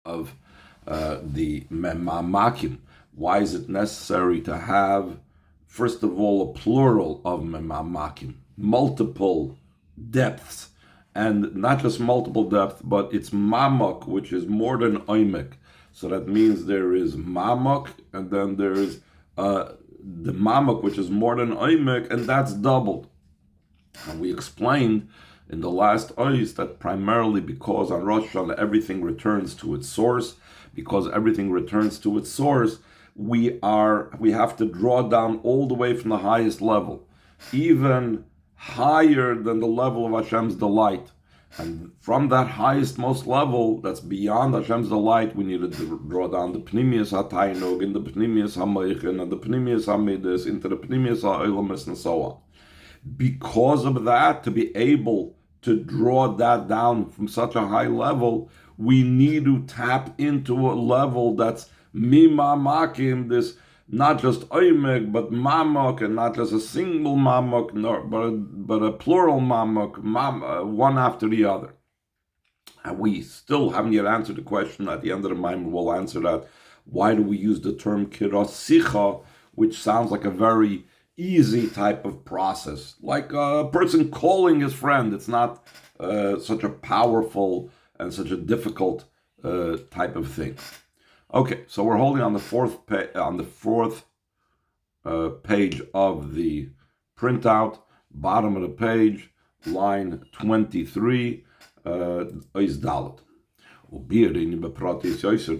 of the mema'makim. Why is it necessary to have, first of all, a plural of mema'makim, multiple depths, and not just multiple depth, but it's mamak, which is more than oimek. So that means there is mamak, and then there is the mamak, which is more than oimek, and that's doubled. And we explained in the last ois that primarily because on Rosh Hashanah everything returns to its source, because everything returns to its source, we have to draw down all the way from the highest level, even higher than the level of Hashem's delight. And from that highest most level, that's beyond Hashem's delight, we need to draw down the Pnimius HaTainug, and the Pnimius HaMoichin, and the Pnimius HaMidus, into the Pnimius HaOlamus, and so on. Because of that, to be able to draw that down from such a high level, we need to tap into a level that's mimamakim, this not just oimek, but mamok, and not just a single mamok, but a plural mamok, one after the other. And we still haven't yet answered the question. At the end of the Maimon, we'll answer that. Why do we use the term kiratsicha, which sounds like a very easy type of process, like a person calling his friend? It's not such a powerful and such a difficult type of thing. Okay, so we're holding on the fourth page of the printout, bottom of the page, line 23, is Dalet.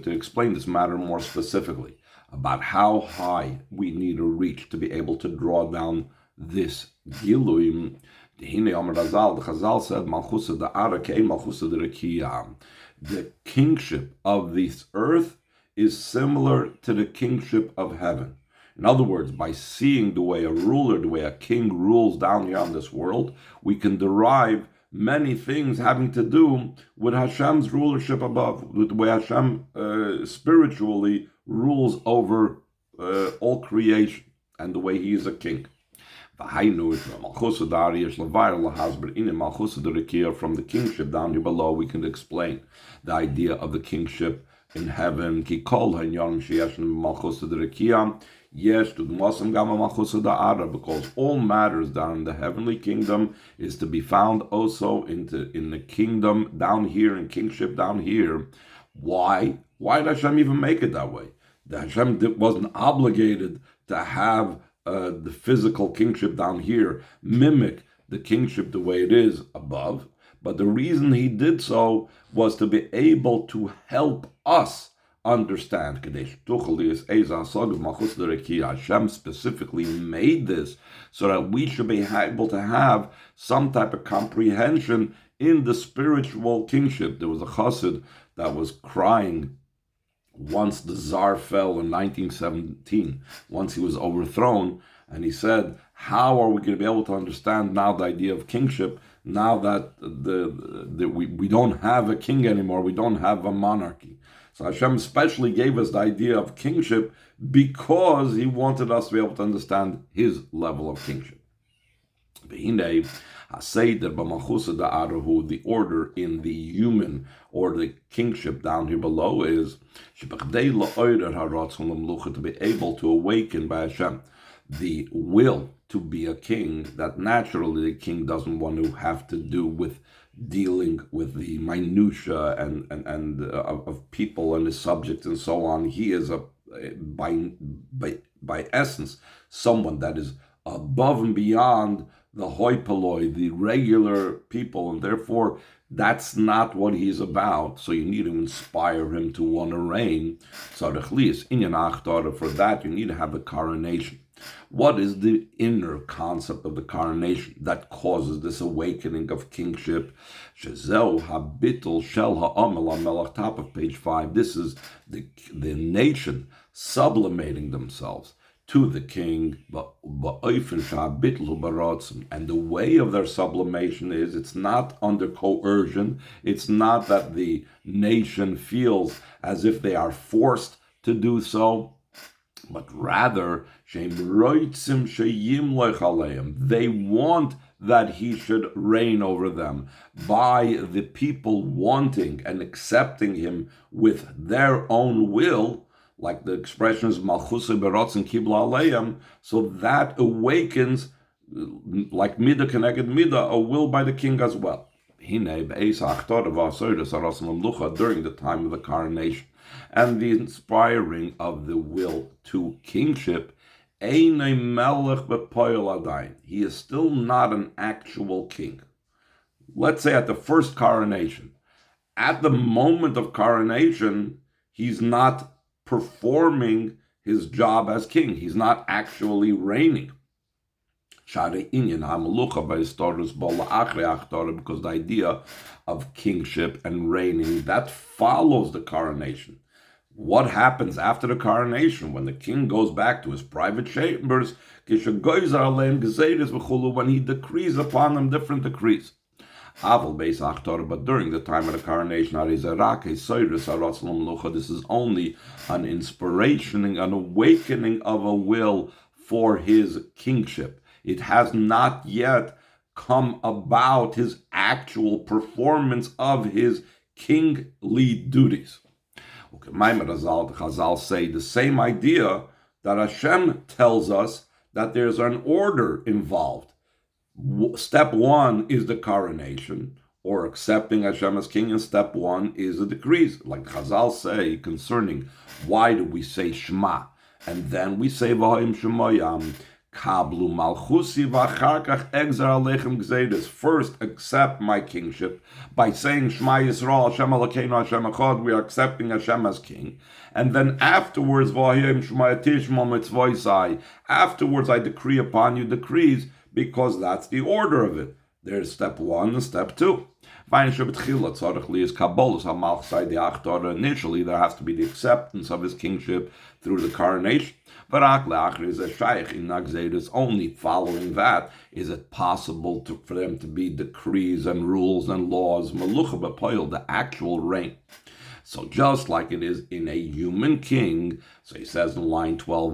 To explain this matter more specifically, about how high we need to reach to be able to draw down this Giluim. The Chazal said, Malchusa da'ara ke'en Malchusa d'Rekiyah. The kingship of this earth is similar to the kingship of heaven. In other words, by seeing the way a ruler, the way a king rules down here on this world, we can derive many things having to do with Hashem's rulership above, with the way Hashem spiritually rules over all creation, and the way he is a king. From the kingship down here below, we can explain the idea of the kingship in heaven. Because all matters down in the heavenly kingdom is to be found also in the kingdom down here, in kingship down here. Why? Why did Hashem even make it that way? The Hashem wasn't obligated to have the physical kingship down here mimic the kingship the way it is above. But the reason he did so was to be able to help us understand. Hashem specifically made this so that we should be able to have some type of comprehension in the spiritual kingship. There was a chassid that was crying once the Tsar fell in 1917, once he was overthrown, and he said, how are we going to be able to understand now the idea of kingship, now that we don't have a king anymore, we don't have a monarchy? So Hashem especially gave us the idea of kingship because he wanted us to be able to understand his level of kingship. The order in the human or the kingship down here below is to be able to awaken by Hashem the will to be a king, that naturally the king doesn't want to have to do with dealing with the minutia and of people and his subjects and so on. He is by essence someone that is above and beyond the hoi polloi, the regular people, and therefore that's not what he's about. So you need to inspire him to want to reign. So for that you need to have a coronation. What is the inner concept of the coronation that causes this awakening of kingship? Top of page 5. This is the nation sublimating themselves to the king, and the way of their sublimation is, it's not under coercion, it's not that the nation feels as if they are forced to do so, but rather they want that he should reign over them, by the people wanting and accepting him with their own will, like the expression is malchus berotzen kibla aleim, so that awakens, like midah connected midah, a will by the king as well. During the time of the coronation and the inspiring of the will to kingship, he is still not an actual king. Let's say at the first coronation, at the moment of coronation, he's not performing his job as king. He's not actually reigning. Because the idea of kingship and reigning, that follows the coronation. What happens after the coronation, when the king goes back to his private chambers, when he decrees upon them different decrees. But during the time of the coronation, this is only an inspiration, an awakening of a will for his kingship. It has not yet come about his actual performance of his kingly duties. Okay, the Chazal say the same idea that Hashem tells us that there's an order involved. Step one is the coronation, or accepting Hashem as king, and step one is the decrees. Like the Chazal say concerning why do we say Shema, and then we say V'ha'im Shemayam, Kablu Malchusi V'acharkach Egzar Alechem Gzeides. First, accept my kingship by saying Shema Yisrael Hashem Elokeinu Hashem Echad. We are accepting Hashem as king, and then afterwards V'ha'im Shemayatish Mo Mitzvoisai. Afterwards, I decree upon you decrees, because that's the order of it. There's step one and step two. Initially, there has to be the acceptance of his kingship through the coronation. Only following that is it possible for them to be decrees and rules and laws, the actual reign. So just like it is in a human king, so he says in line 12,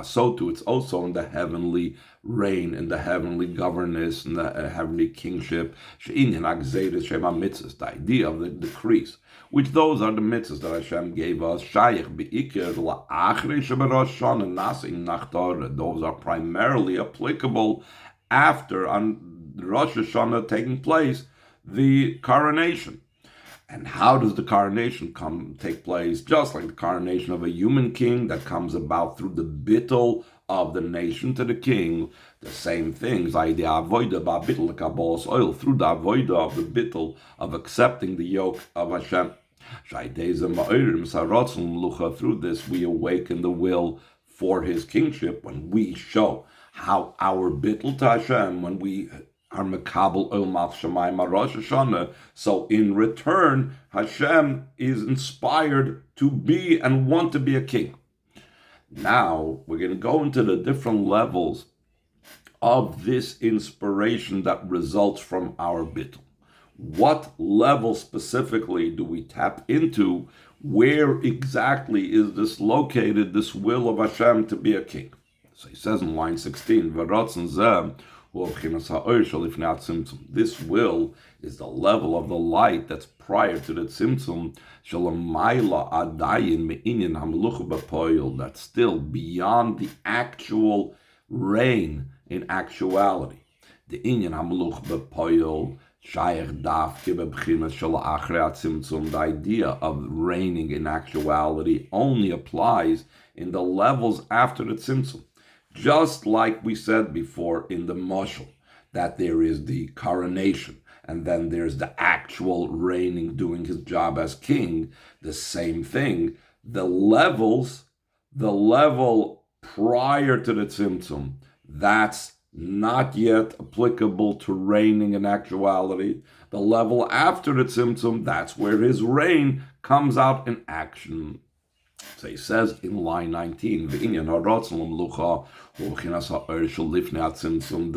so too it's also in the heavenly reign, in the heavenly governance, in the heavenly kingship, the idea of the decrees, which those are the mitzvahs that Hashem gave us. Those are primarily applicable after, on Rosh Hashanah taking place, the coronation. And how does the coronation take place? Just like the coronation of a human king that comes about through the bittul of the nation to the king, the same things, through the avodah of the bittul of accepting the yoke of Hashem. Through this we awaken the will for his kingship, when we show how our bittul to Hashem, when we are mekabel oil malch shemayim Rosh Hashanah. So in return, Hashem is inspired to be and want to be a king. Now we're going to go into the different levels of this inspiration that results from our bittul. What level specifically do we tap into? Where exactly is this located, this will of Hashem to be a king? So he says in line 16, this will is the level of the light that's prior to the tzimtzum, that's still beyond the actual reign in actuality. The inyan hameluch b'poyol shayach dafke b'bchinas shel achrei tzimtzum. The idea of reigning in actuality only applies in the levels after the tzimtzum. Just like we said before in the mashal, that there is the coronation, and then there's the actual reigning, doing his job as king. The same thing. The level prior to the tzimtzum, that's not yet applicable to reigning in actuality. The level after the tzimtzum, that's where his reign comes out in action. So he says in line 19, the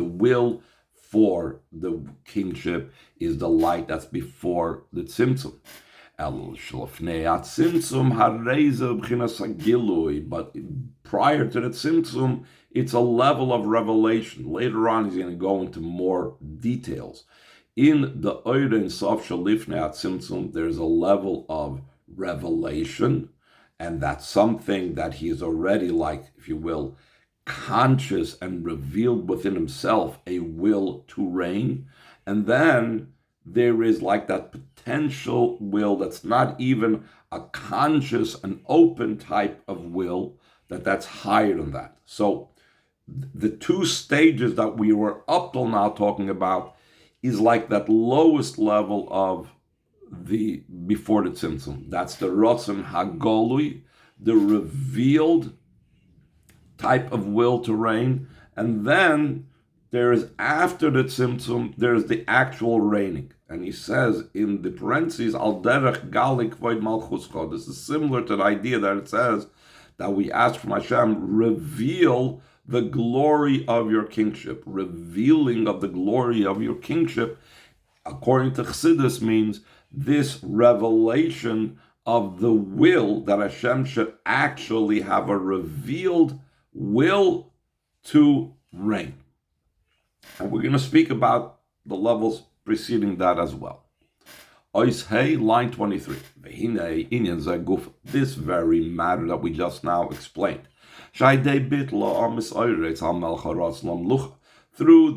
will for the kingship is the light that's before the tzimtzum. But prior to the tzimtzum, it's a level of revelation. Later on, he's going to go into more details. In the Oirin Sof Shalifnei Atzimtzum, there's a level of revelation, and that's something that he is already, like, if you will, conscious and revealed within himself a will to reign. And then there is like that potential will that's not even a conscious and open type of will, that's higher than that. So the two stages that we were up till now talking about is like that lowest level of the before the tzimtzum. That's the Ratzon Hagolui, the revealed type of will to reign. And then there is, after the tzimtzum, there's the actual reigning. And he says in the parentheses, Al derech galik void malchusko. This is similar to the idea that it says that we ask from Hashem, reveal the glory of your kingship. Revealing of the glory of your kingship, according to Chassidus, means this revelation of the will, that Hashem should actually have a revealed will to reign. And we're going to speak about the levels preceding that as well. Ois Hey, line 23. This very matter that we just now explained. Through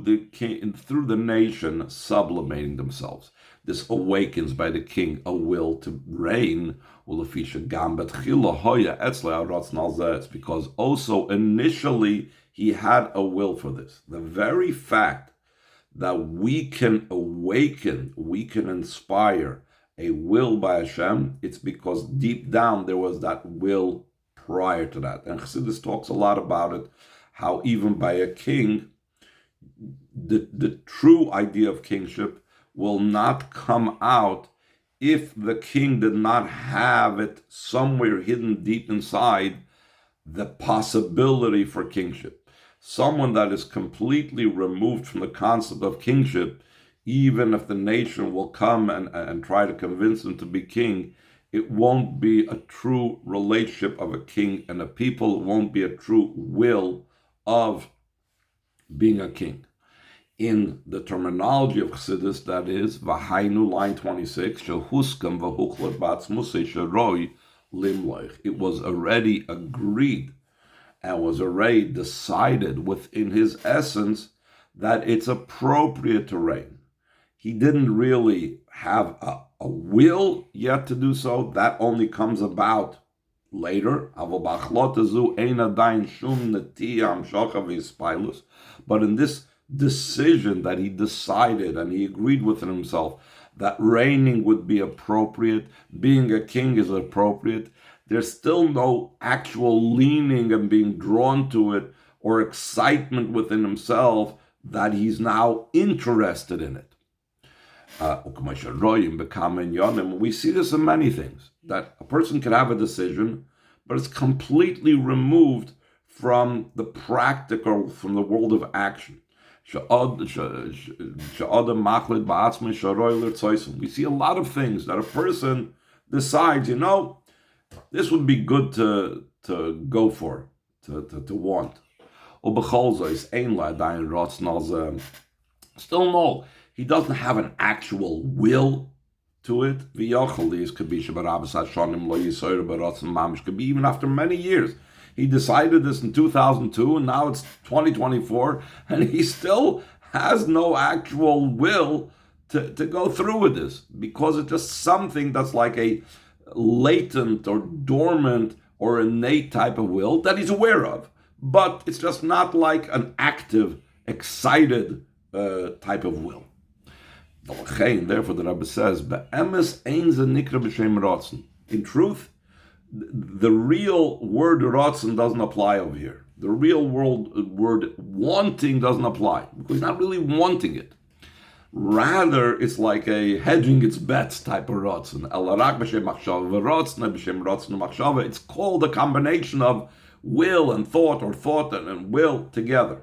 the nation sublimating themselves. This awakens by the king a will to reign. It's because also initially he had a will for this. The very fact that we can awaken, we can inspire a will by Hashem, it's because deep down there was that will prior to that. And Chassidus talks a lot about it, how even by a king, the true idea of kingship will not come out if the king did not have it somewhere hidden deep inside, the possibility for kingship. Someone that is completely removed from the concept of kingship, even if the nation will come and try to convince him to be king, it won't be a true relationship of a king and a people. It won't be a true will of being a king. In the terminology of Chassidus, that is, V'hainu, line 26, Shehuskam v'huchlat b'atzmusei sheroi limloich. It was already agreed and was already decided within his essence that it's appropriate to reign. He didn't really have a will yet to do so. That only comes about later. But in this decision that he decided and he agreed within himself that reigning would be appropriate, being a king is appropriate, there's still no actual leaning and being drawn to it or excitement within himself that he's now interested in it. We see this in many things, that a person can have a decision, but it's completely removed from the practical, from the world of action. We see a lot of things that a person decides, this would be good to go for, to want. Still no, he doesn't have an actual will to it. Could be even after many years. He decided this in 2002, and now it's 2024, and he still has no actual will to go through with this, because it's just something that's like a latent or dormant or innate type of will that he's aware of. But it's just not like an active, excited type of will. Therefore, the Rebbe says, in truth, the real word ratzon doesn't apply over here. The real word wanting doesn't apply, because he's not really wanting it. Rather, it's like a hedging its bets type of ratzon. It's called a combination of will and thought, or thought and will together.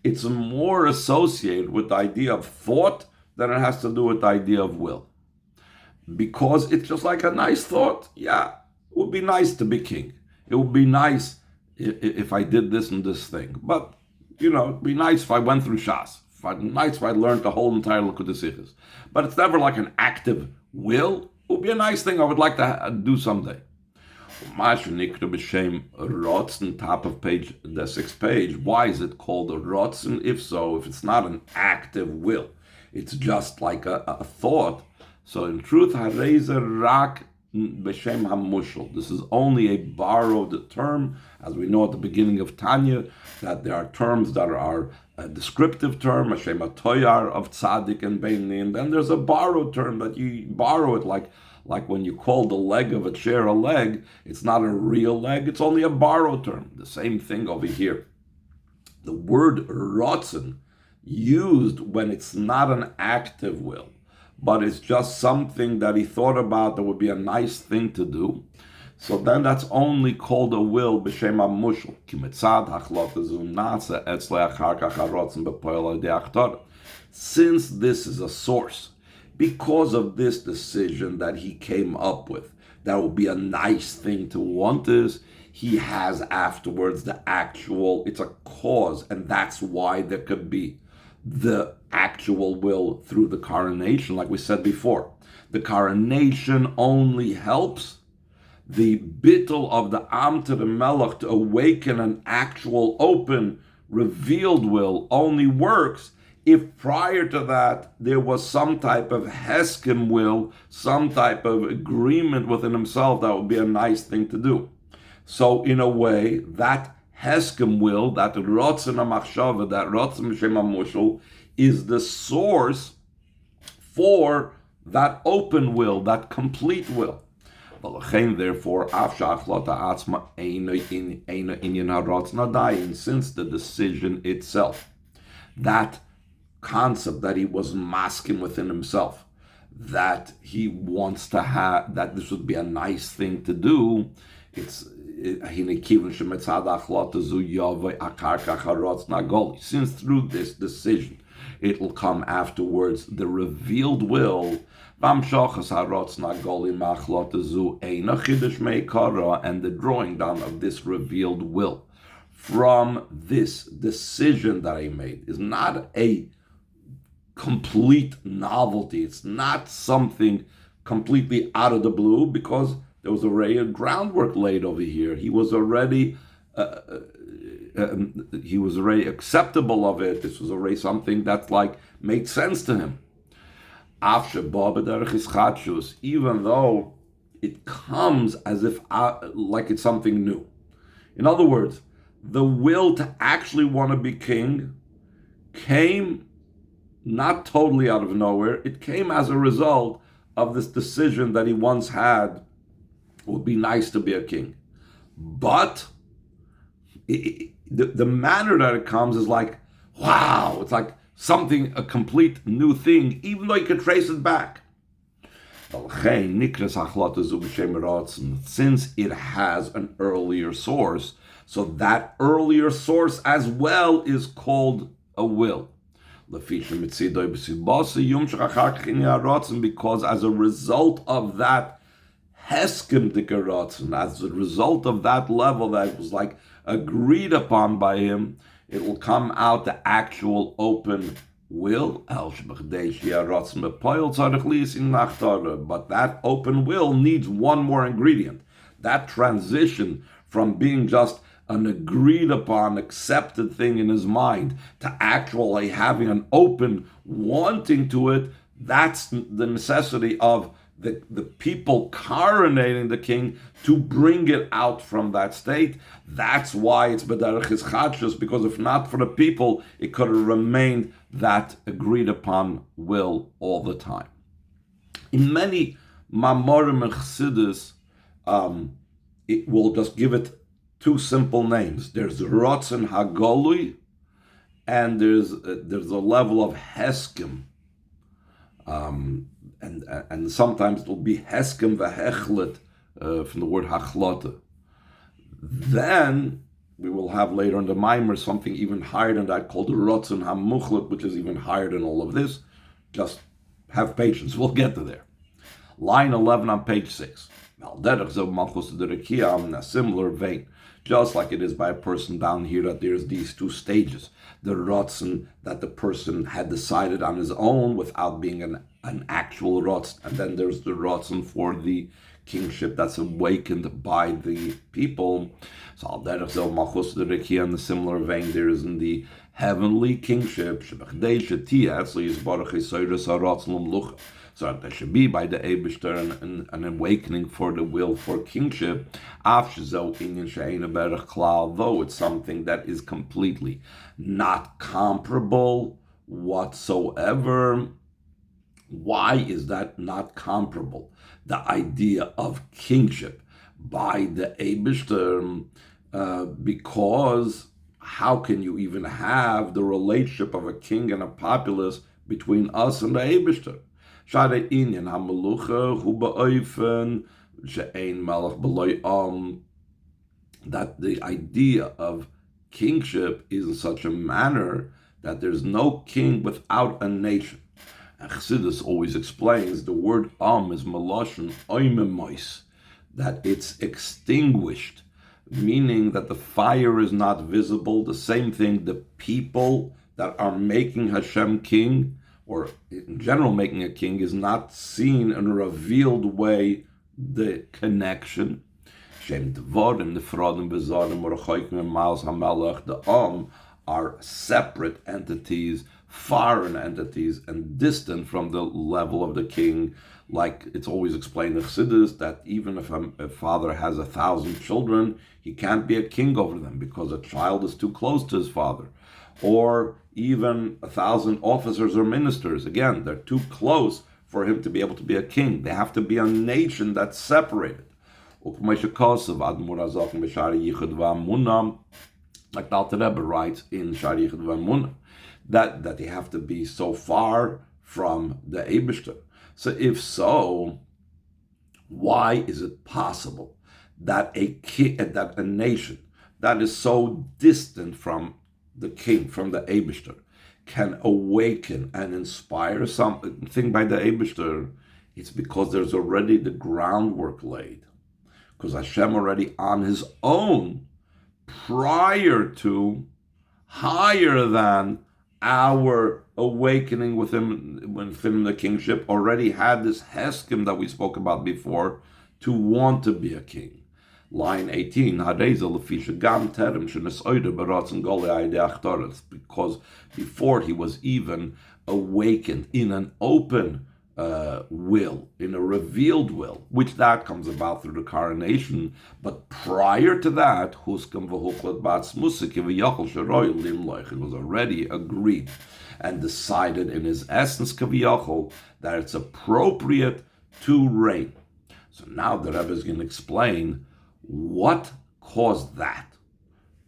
It's more associated with the idea of thought than it has to do with the idea of will. Because it's just like a nice thought. Yeah, it would be nice to be king. It would be nice if I did this and this thing. But, it'd be nice if I went through Shas. Nice if I learned the whole entire Karaatich. But it's never like an active will. It would be a nice thing I would like to do someday. Top of page, the 6th page. Why is it called a rotzen? If so, if it's not an active will, it's just like a thought. So in truth, hareze rak b'shem hamushel. This is only a borrowed term, as we know at the beginning of Tanya, that there are terms that are a descriptive term, a shema toyar of tzaddik and beini, and then there's a borrowed term that you borrow it like when you call the leg of a chair a leg. It's not a real leg, it's only a borrowed term. The same thing over here. The word rotzen, used when it's not an active will, but it's just something that he thought about that would be a nice thing to do. So then that's only called a will b'shem hamushel. Since this is a source, because of this decision that he came up with, that would be a nice thing to want this, he has afterwards the actual, it's a cause, and that's why there could be the actual will through the coronation, like we said before. The coronation only helps the bittul of the Am to the Melech to awaken an actual, open, revealed will, only works if prior to that there was some type of heskim will, some type of agreement within himself that would be a nice thing to do. So in a way, that heskim will, that rotzen hamachshava, that rotzen b'shem hamushel, is the source for that open will, that complete will. Therefore, since the decision itself, that concept that he was masking within himself, that he wants to have, that this would be a nice thing to do, since through this decision it will come afterwards the revealed will, and the drawing down of this revealed will from this decision that I made is not a complete novelty. It's not something completely out of the blue, because there was already a groundwork laid over here. He was already acceptable of it. This was already something that made sense to him. Even though it comes as if like it's something new. In other words, the will to actually want to be king came not totally out of nowhere. It came as a result of this decision that he once had. It would be nice to be a king. But the manner that it comes is like, wow, it's like something, a complete new thing, even though you could trace it back. Since it has an earlier source, so that earlier source as well is called a will. Because as a result of that heskim dikaratzen, as a result of that level that was agreed upon by him, it will come out the actual open will. But that open will needs one more ingredient. That transition from being just an agreed upon, accepted thing in his mind to actually having an open wanting to it, that's the necessity of the people coronating the king to bring it out from that state. That's why it's b'derech hischadshus, because if not for the people, it could have remained that agreed upon will all the time. In many mamorim and chassidus, it will just give it two simple names. There's rotzen hagolui, and there's a level of heskim. And sometimes it'll be heskim v'hechlet from the word hachlata. Then we will have later in the Maimer something even higher than that called the Rotzen HaMuchlet, which is even higher than all of this. Just have patience, we'll get to there. Line 11 on page 6. In a similar vein, just like it is by a person down here, that there's these two stages. The Rotzen, that the person had decided on his own without being an actual Rotzen. And then there's the Rotzen for the kingship that's awakened by the people. So in the similar vein, there is in the heavenly kingship, so that there should be by the Eibishter an awakening for the will for kingship, though it's something that is completely not comparable whatsoever. Why is that not comparable? The idea of kingship by the Eibishter, because how can you even have the relationship of a king and a populace between us and the Eibishter? That the idea of kingship is in such a manner that there's no king without a nation. And Chassidus always explains the word is meloshen oimemois, that it's extinguished, meaning that the fire is not visible. The same thing, the people that are making Hashem king, or in general making a king, is not seen in a revealed way, the connection. The are separate entities, foreign entities, and distant from the level of the king. Like it's always explained in Chassidus, that even if a father has 1,000 children, he can't be a king over them because a child is too close to his father. Or even 1,000 officers or ministers, again, they're too close for him to be able to be a king. They have to be a nation that's separated. Like the Alter Rebbe writes in Shari Yichud V'Amunah, that they have to be so far from the Eibishter. So if so, why is it possible that a nation that is so distant from the king, from the Eibishter, can awaken and inspire something by the Eibishter? It's because there's already the groundwork laid. Because Hashem already on his own, prior to, higher than our awakening within the kingship, already had this heskim that we spoke about before, to want to be a king. Line 18, because before he was even awakened in an open will, in a revealed will, which that comes about through the coronation, but prior to that, it was already agreed and decided in his essence, that it's appropriate to reign. So now the Rebbe is going to explain what caused that.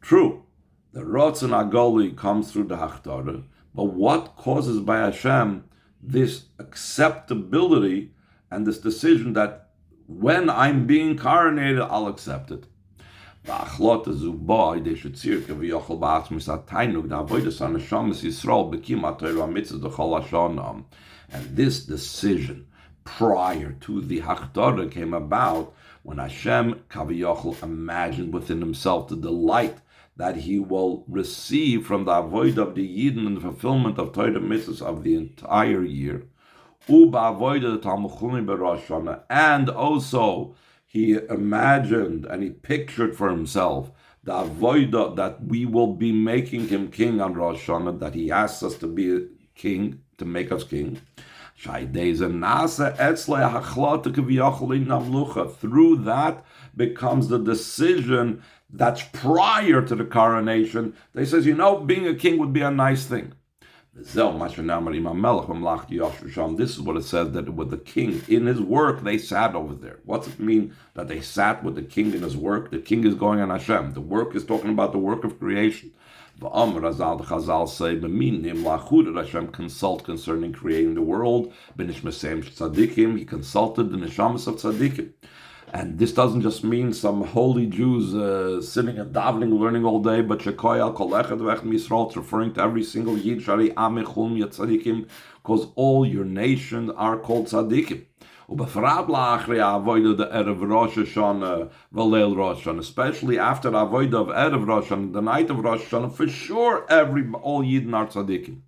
True, the Rotzen Agoli comes through the Hachtarah, but what causes by Hashem this acceptability and this decision that when I'm being coronated, I'll accept it? And this decision prior to the Hachtarah came about when Hashem Kaviyachol imagined within himself the delight that he will receive from the avoid of the Yidden and the fulfillment of Torah mitzvahs of the entire year. And also he imagined and he pictured for himself the avodah that we will be making him king on Rosh Hashanah, that he asks us to be a king, to make us king. Through that becomes the decision that's prior to the coronation. They says, being a king would be a nice thing. This is what it says, that with the king in his work, they sat over there. What's it mean that they sat with the king in his work? The king is going on Hashem. The work is talking about the work of creation. The Chazal say, Hashem consult concerning creating the world. He consulted the neshamas of tzaddikim. And this doesn't just mean some holy Jews sitting and davening, learning all day, but Shekoyal Kol Echad V'Echad Yisrael, it's referring to every single Yid, Shari Amechum Yatzadikim, because all your nations are called tzadikim. Especially after Avodah of Erev Rosh Hashanah, the night of Rosh Hashanah, for sure all Yidden are tzadikim.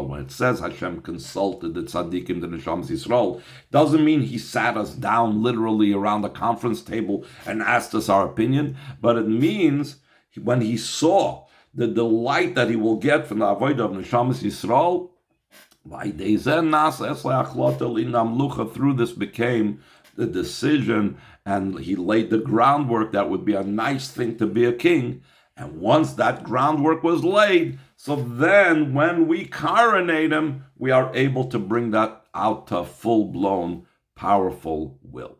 When it says Hashem consulted the tzaddikim, the neshamas Yisrael, doesn't mean he sat us down literally around the conference table and asked us our opinion, but it means when he saw the delight that he will get from the avodah of neshamas Yisrael, through this became the decision, and he laid the groundwork that would be a nice thing to be a king. And once that groundwork was laid, so then when we coronate him, we are able to bring that out to full-blown, powerful will.